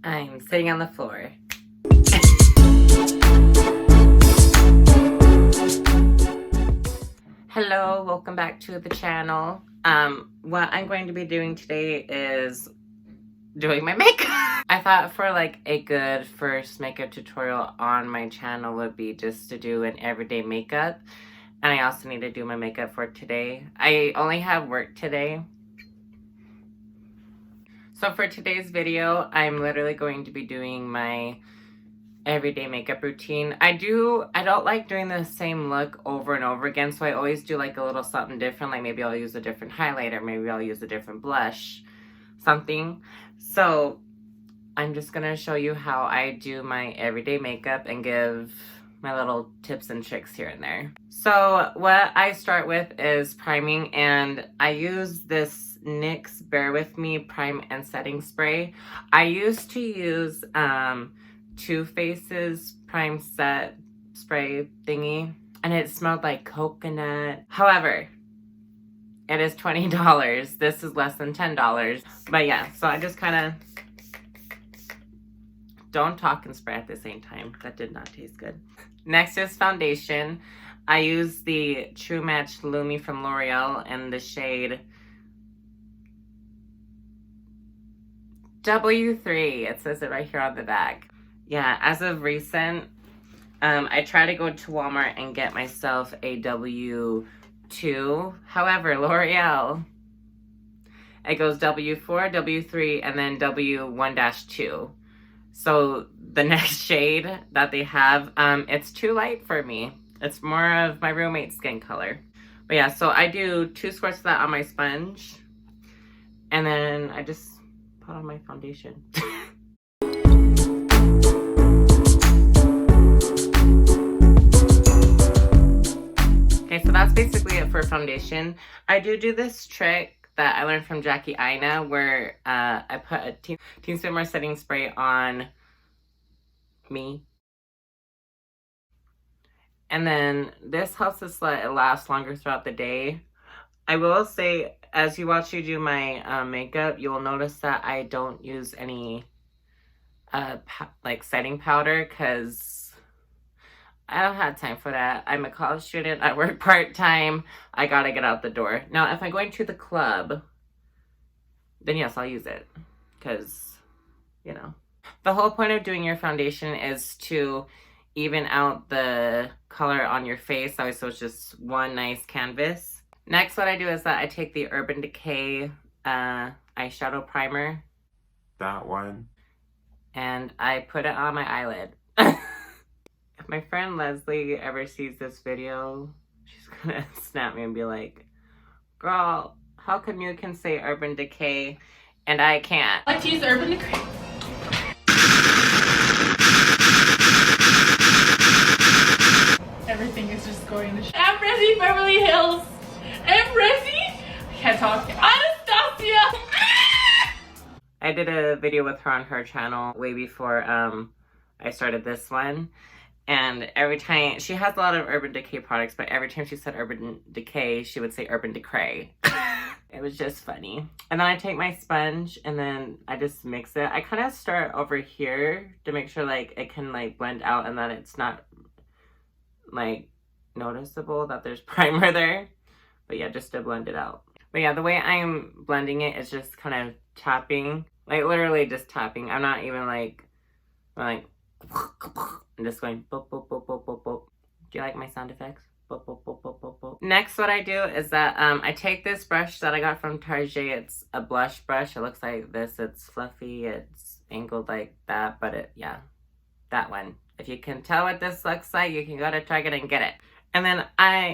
I'm sitting on the floor. Hello, welcome back to the channel. What I'm going to be doing today is doing my makeup. I thought for like a good first makeup tutorial on my channel would be just to do an everyday makeup. And I also need to do my makeup for today. I only have work today. So for today's video, I'm literally going to be doing my everyday makeup routine. I don't like doing the same look over and over again, so I always do like a little something different. Like maybe I'll use a different highlighter, maybe I'll use a different blush, something. So I'm just gonna show you how I do my everyday makeup and give my little tips and tricks here and there. So what I start with is priming, and I use this NYX Bear With Me Prime and Setting Spray. I used to use Too Faced's Prime Set Spray thingy, and it smelled like coconut. However, it is $20. This is less than $10. But yeah, so I just kind of don't talk and spray at the same time. That did not taste good. Next is foundation. I use the True Match Lumi from L'Oreal in the shade W3. It says it right here on the back. Yeah, as of recent, I try to go to Walmart and get myself a W2. However, L'Oreal, it goes W4, W3, and then W1-2. So the next shade that they have, it's too light for me. It's more of my roommate's skin color. But yeah, so I do 2 squirts of that on my sponge. And then I just put on my foundation. Okay, so that's basically it for foundation. I do this trick that I learned from Jackie Aina, where I put a teaspoon more setting spray on me. And then this helps us let it last longer throughout the day. I will say, as you watch me do my makeup, you will notice that I don't use any like setting powder, because I don't have time for that. I'm a college student. I work part-time. I gotta get out the door. Now, if I'm going to the club, then yes, I'll use it. Because, you know. The whole point of doing your foundation is to even out the color on your face. So it's just one nice canvas. Next, what I do is that I take the Urban Decay eyeshadow primer. That one. And I put it on my eyelid. If my friend Leslie ever sees this video, she's gonna snap me and be like, girl, how come you can say Urban Decay and I can't? I like to use Urban Decay. Everything is just going to I'm Resi Beverly Hills. I'm Resi. I can't talk. Anastasia. I did a video with her on her channel way before I started this one. And every time, she has a lot of Urban Decay products, but every time she said Urban Decay, she would say Urban Decay. It was just funny. And then I take my sponge and then I just mix it. I kind of start over here to make sure like it can like blend out and that it's not like noticeable that there's primer there. But yeah, just to blend it out. But yeah, the way I'm blending it is just kind of tapping. Like literally just tapping. I'm not even like I'm just going boop, boop, boop, boop, boop, boop. Do you like my sound effects? Boop, boop, boop, boop, boop, boop. Next, what I do is that I take this brush that I got from Target. It's a blush brush. It looks like this. It's fluffy. It's angled like that. But yeah, that one. If you can tell what this looks like, you can go to Target and get it. And then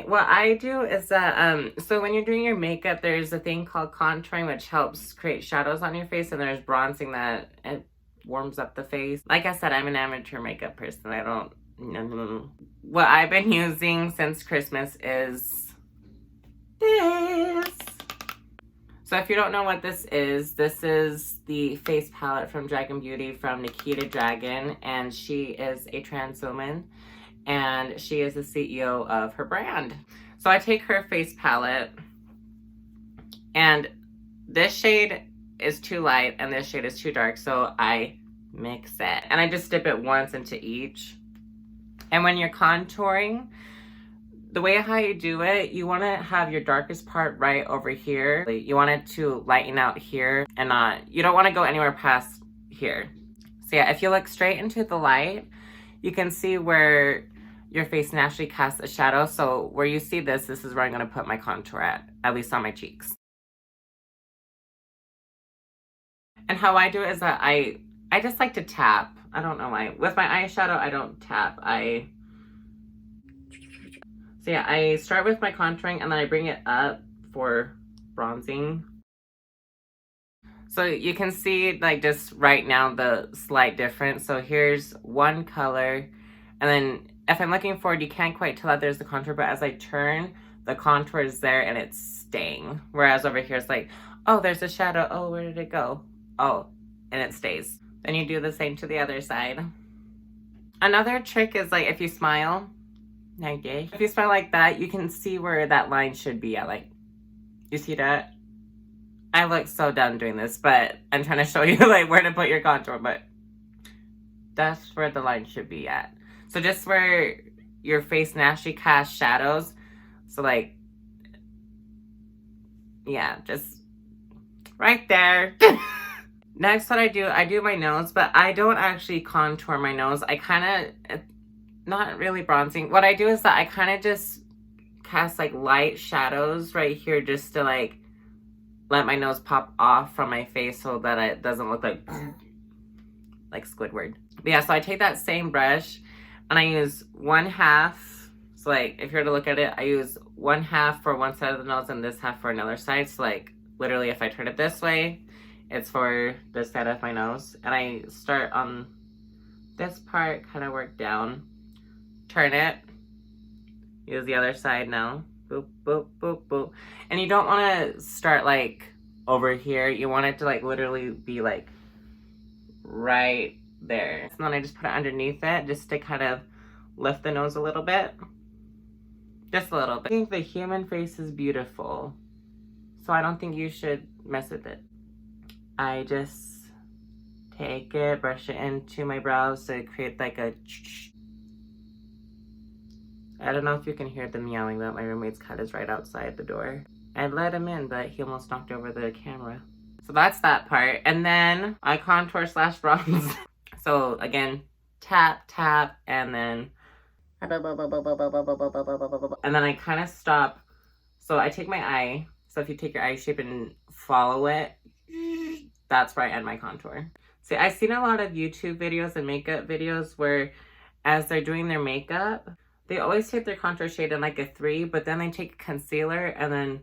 what I do is that, so when you're doing your makeup, there's a thing called contouring, which helps create shadows on your face. And there's bronzing that it warms up the face. Like I said, I'm an amateur makeup person. I don't know. What I've been using since Christmas is this. So if you don't know what this is the face palette from Dragon Beauty from Nikita Dragon, and she is a trans woman, and she is the CEO of her brand. So I take her face palette, and this shade is too light and this shade is too dark, so I mix it. And I just dip it once into each. And when you're contouring, the way how you do it, you want to have your darkest part right over here. You want it to lighten out here and you don't want to go anywhere past here. So yeah, if you look straight into the light, you can see where your face naturally casts a shadow. So where you see this is where I'm going to put my contour at least on my cheeks. And how I do it is that I just like to tap. I don't know why. With my eyeshadow, I don't tap. So yeah, I start with my contouring and then I bring it up for bronzing. So you can see like just right now the slight difference. So here's one color, and then if I'm looking forward, you can't quite tell that there's the contour, but as I turn, the contour is there and it's staying. Whereas over here it's like, oh, there's a shadow. Oh, where did it go? Oh, and it stays. Then you do the same to the other side. Another trick is like if you smile, if you smile like that, you can see where that line should be at. Like, you see that? I look so dumb doing this, but I'm trying to show you like where to put your contour, but that's where the line should be at. So just where your face naturally casts shadows. So like, yeah, just right there. Next, what I do my nose, but I don't actually contour my nose. I kind of, not really bronzing. What I do is that I kind of just cast like light shadows right here just to like let my nose pop off from my face so that it doesn't look like Squidward. But yeah, so I take that same brush and I use 1/2. So like if you were to look at it, I use 1/2 for one side of the nose and this half for another side. So like literally if I turn it this way, it's for this side of my nose. And I start on this part, kind of work down. Turn it, use the other side now, boop, boop, boop, boop. And you don't want to start like over here. You want it to like literally be like right there. And then I just put it underneath it just to kind of lift the nose a little bit. Just a little bit. I think the human face is beautiful, so I don't think you should mess with it. I just take it, brush it into my brows to create like a I don't know if you can hear the meowing, but my roommate's cat is right outside the door. I let him in, but he almost knocked over the camera. So that's that part. And then I contour / bronze. So again, tap, tap, and then I kind of stop. So I take my eye. So if you take your eye shape and follow it, that's where I end my contour. See, I've seen a lot of YouTube videos and makeup videos where as they're doing their makeup, they always take their contour shade in like a 3, but then they take concealer and then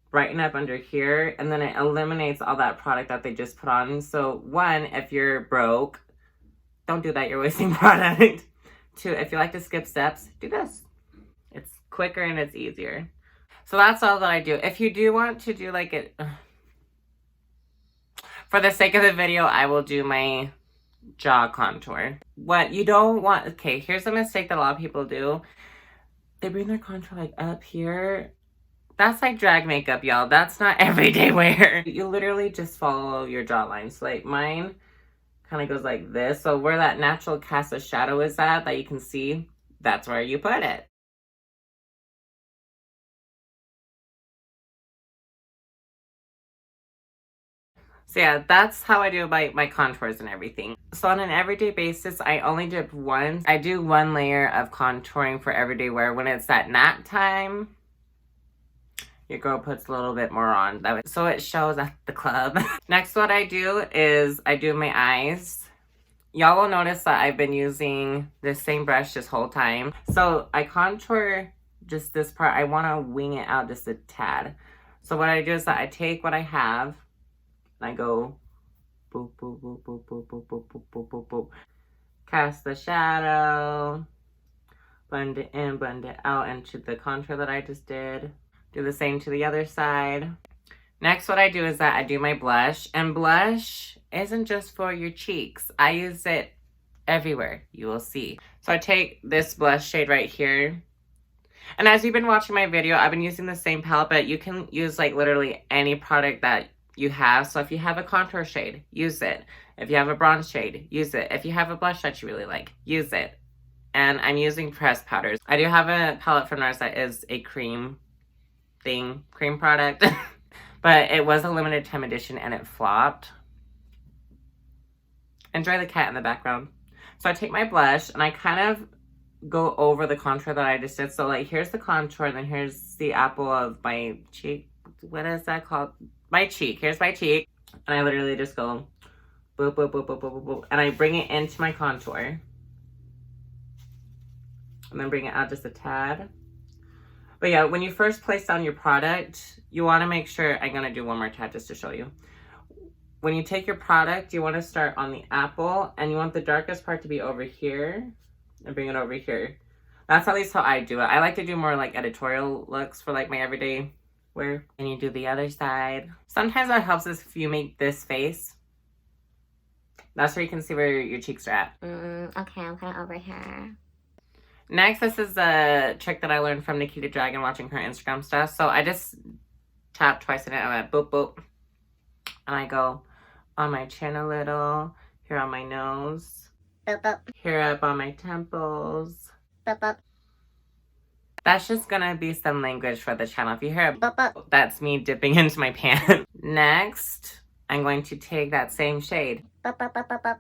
brighten up under here, and then it eliminates all that product that they just put on. So 1, if you're broke, don't do that, you're wasting product. 2, if you like to skip steps, do this. It's quicker and it's easier. So that's all that I do. If you do want to do like it, for the sake of the video, I will do my jaw contour. What you don't want, okay, here's a mistake that a lot of people do. They bring their contour like up here. That's like drag makeup, y'all. That's not everyday wear. You literally just follow your jawline. So like mine kind of goes like this. So where that natural cast of shadow is at, that you can see, that's where you put it. So yeah, that's how I do my contours and everything. So on an everyday basis, I only dip once. I do 1 layer of contouring for everyday wear. When it's at nap time, your girl puts a little bit more on. So it shows at the club. Next, what I do is I do my eyes. Y'all will notice that I've been using the same brush this whole time. So I contour just this part. I want to wing it out just a tad. So what I do is that I take what I have, and I go boop, boop, boop, boop, boop, boop, boop, boop, boop, boop, boop. Cast the shadow, blend it in, blend it out into the contour that I just did. Do the same to the other side. Next, what I do is that I do my blush. And blush isn't just for your cheeks. I use it everywhere, you will see. So I take this blush shade right here. And as you've been watching my video, I've been using the same palette, but you can use like literally any product that you have. So if you have a contour shade, use it. If you have a bronze shade, use it. If you have a blush that you really like, use it. And I'm using pressed powders. I do have a palette from NARS that is a cream product. But it was a limited time edition and it flopped. Enjoy the cat in the background. So I take my blush and I kind of go over the contour that I just did. So like here's the contour and then here's the apple of my cheek. What is that called? My cheek. Here's my cheek. And I literally just go boop, boop, boop, boop, boop, boop, boop. And I bring it into my contour. And then bring it out just a tad. But yeah, when you first place down your product, you want to make sure, I'm going to do one more tad just to show you. When you take your product, you want to start on the apple and you want the darkest part to be over here and bring it over here. That's at least how I do it. I like to do more like editorial looks for like my everyday wear. And you do the other side. Sometimes that helps us if you make this face. That's where you can see where your cheeks are at. Okay, I'm kind of over here. Next, this is a trick that I learned from Nikita Dragon watching her Instagram stuff. So I just tap twice in it. I went boop, boop. And I go on my chin a little. Here on my nose. Boop, boop. Here up on my temples. Boop, boop. That's just going to be some language for the channel. If you hear it, Boop, boop. that's me dipping into my pan. Next, I'm going to take that same shade. Boop, boop, boop, boop, boop.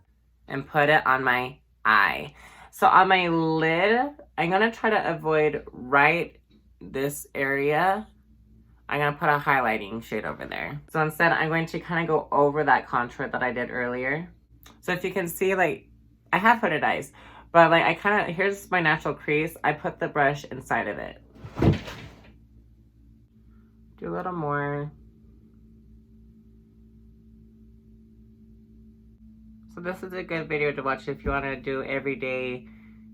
And put it on my eye. So on my lid, I'm going to try to avoid right this area. I'm going to put a highlighting shade over there. So instead, I'm going to kind of go over that contour that I did earlier. So if you can see, like, I have hooded eyes. But, like, I kind of, here's my natural crease. I put the brush inside of it. Do a little more. So this is a good video to watch if you want to do everyday,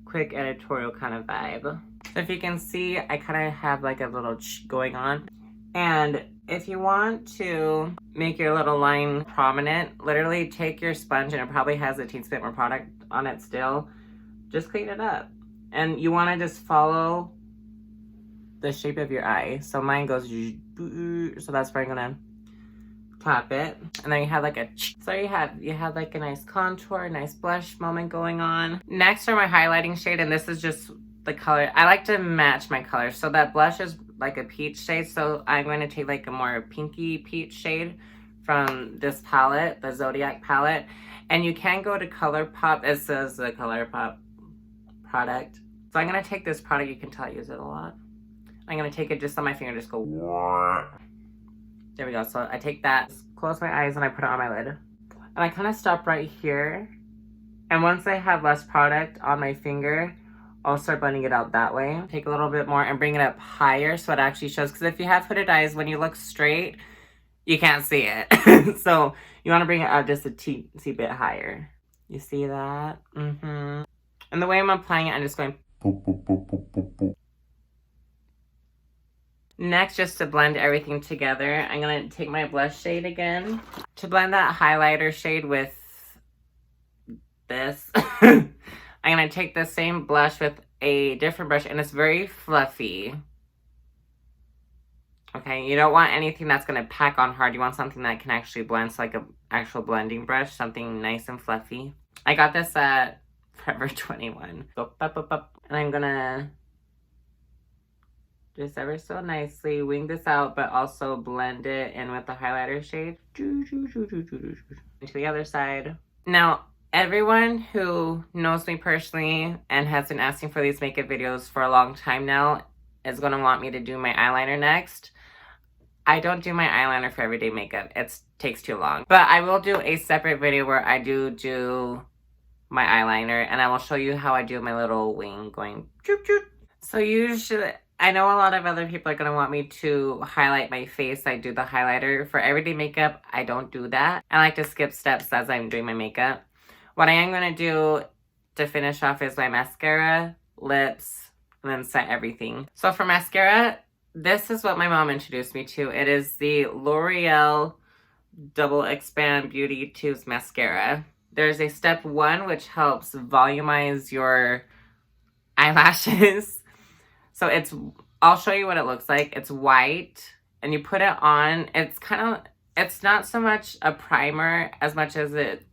quick editorial kind of vibe. So if you can see, I kind of have like a little going on. And if you want to make your little line prominent, literally take your sponge, and it probably has a teensy bit more product on it still. Just clean it up. And you want to just follow the shape of your eye. So mine goes, so that's where I'm going to tap it. And then you have like a, so you have like a nice contour, nice blush moment going on. Next are my highlighting shade, and this is just the color. I like to match my colors. So that blush is like a peach shade, so I'm going to take like a more pinky peach shade from this palette, the Zodiac palette. And you can go to ColourPop. It says the ColourPop product. So I'm going to take this product. You can tell I use it a lot. I'm going to take it just on my finger, just go. There we go. So I take that, close my eyes, and I put it on my lid. And I kind of stop right here. And once I have less product on my finger, I'll start blending it out that way. Take a little bit more and bring it up higher so it actually shows. Because if you have hooded eyes, when you look straight, you can't see it. So you want to bring it up just a teensy bit higher. You see that? And the way I'm applying it, I'm just going. Next, just to blend everything together, I'm going to take my blush shade again. To blend that highlighter shade with this, I'm going to take the same blush with a different brush, and it's very fluffy. Okay, you don't want anything that's going to pack on hard. You want something that can actually blend, so like an actual blending brush, something nice and fluffy. I got this at Forever 21. And I'm going to just ever so nicely wing this out, but also blend it in with the highlighter shade. To the other side. Now, everyone who knows me personally and has been asking for these makeup videos for a long time now is going to want me to do my eyeliner next. I don't do my eyeliner for everyday makeup. It takes too long. But I will do a separate video where I do my eyeliner, and I will show you how I do my little wing going. So usually, I know a lot of other people are going to want me to highlight my face. I do the highlighter. For everyday makeup, I don't do that. I like to skip steps as I'm doing my makeup. What I am going to do to finish off is my mascara, lips, and then set everything. So for mascara, this is what my mom introduced me to. It is the L'Oreal Double Expand Beauty Tubes Mascara. There's a step 1, which helps volumize your eyelashes. So it's, I'll show you what it looks like. It's white, and you put it on. It's kind of It's not so much a primer as much as it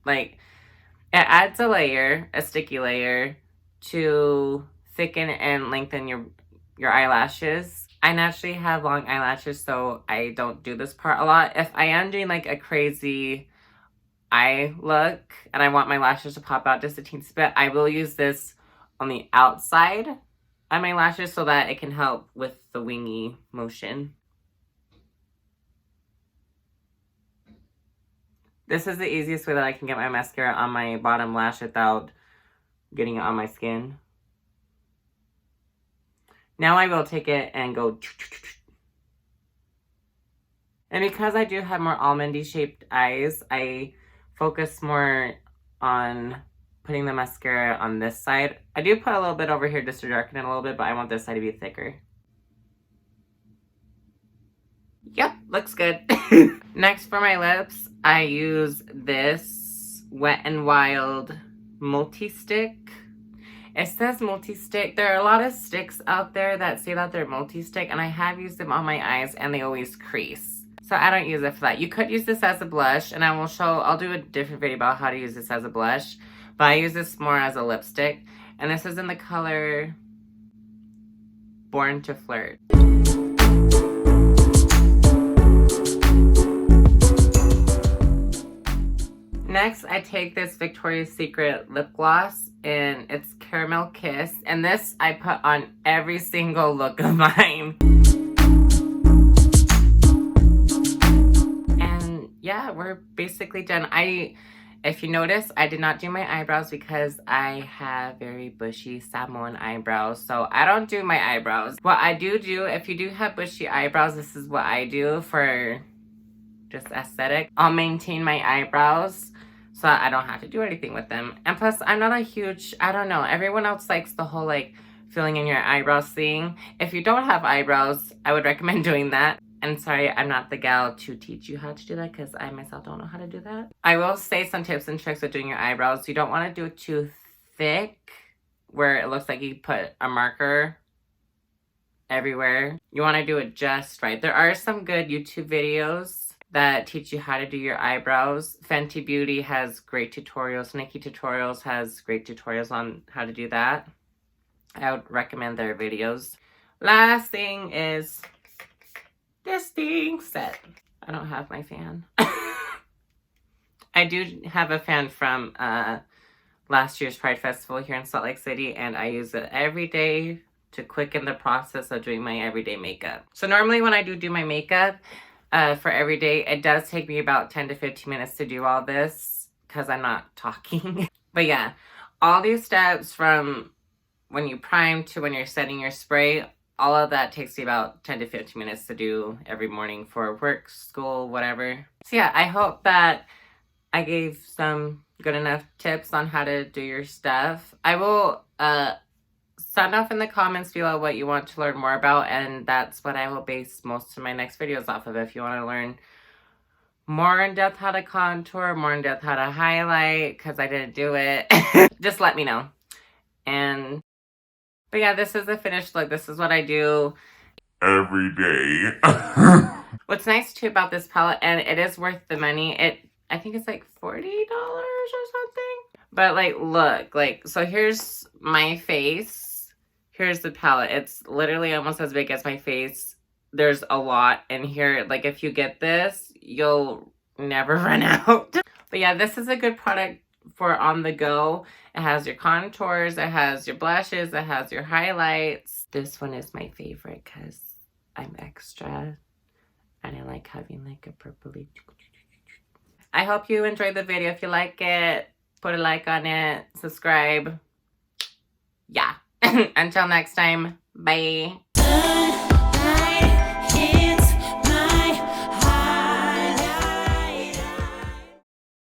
adds a layer, a sticky layer, to thicken and lengthen your eyelashes. I naturally have long eyelashes, so I don't do this part a lot. If I am doing like a crazy eye look and I want my lashes to pop out just a teensy bit, I will use this on the outside of my lashes so that it can help with the wingy motion. This is the easiest way that I can get my mascara on my bottom lash without getting it on my skin. Now I will take it and go. And because I do have more almondy shaped eyes, I focus more on putting the mascara on this side. I do put a little bit over here just to darken it a little bit, but I want this side to be thicker. Yep, looks good. Next for my lips, I use this Wet n Wild multi-stick. It says multi-stick. There are a lot of sticks out there that say that they're multi-stick, and I have used them on my eyes and they always crease. So I don't use it for that. You could use this as a blush, and I'll do a different video about how to use this as a blush, but I use this more as a lipstick. And this is in the color Born to Flirt. Next, I take this Victoria's Secret lip gloss, and it's Caramel Kiss, and this I put on every single look of mine. And yeah, we're basically done. If you notice, I did not do my eyebrows because I have very bushy Samoan eyebrows, so I don't do my eyebrows. What I do, if you do have bushy eyebrows, this is what I do for just aesthetic. I'll maintain my eyebrows so I don't have to do anything with them. And plus, I'm not a huge, I don't know, everyone else likes the whole like filling in your eyebrows thing. If you don't have eyebrows, I would recommend doing that. And sorry, I'm not the gal to teach you how to do that because I myself don't know how to do that. I will say some tips and tricks with doing your eyebrows. You don't want to do it too thick where it looks like you put a marker everywhere. You want to do it just right. There are some good YouTube videos that teach you how to do your eyebrows. Fenty Beauty has great tutorials. Nikki Tutorials has great tutorials on how to do that. I would recommend their videos. Last thing is this thing set. I don't have my fan. I do have a fan from last year's Pride Festival here in Salt Lake City, and I use it every day to quicken the process of doing my everyday makeup. So normally when I do my makeup, for every day, it does take me about 10 to 15 minutes to do all this because I'm not talking. But yeah, all these steps from when you prime to when you're setting your spray, all of that takes me about 10 to 15 minutes to do every morning for work, school, whatever. So yeah, I hope that I gave some good enough tips on how to do your stuff. I will sound off in the comments below what you want to learn more about, and that's what I will base most of my next videos off of. If you want to learn more in depth how to contour, more in depth how to highlight, because I didn't do it, just let me know. But yeah, this is the finished look. This is what I do every day. What's nice too about this palette, and it is worth the money, I think it's like $40 or something. But like, look, like, so here's my face. Here's the palette. It's literally almost as big as my face. There's a lot in here. Like, if you get this, you'll never run out. But yeah, this is a good product for on the go. It has your contours, it has your blushes, it has your highlights. This one is my favorite because I'm extra and I like having like a purpley. I hope you enjoyed the video. If you like it, put a like on it, subscribe. Yeah. Until next time, bye.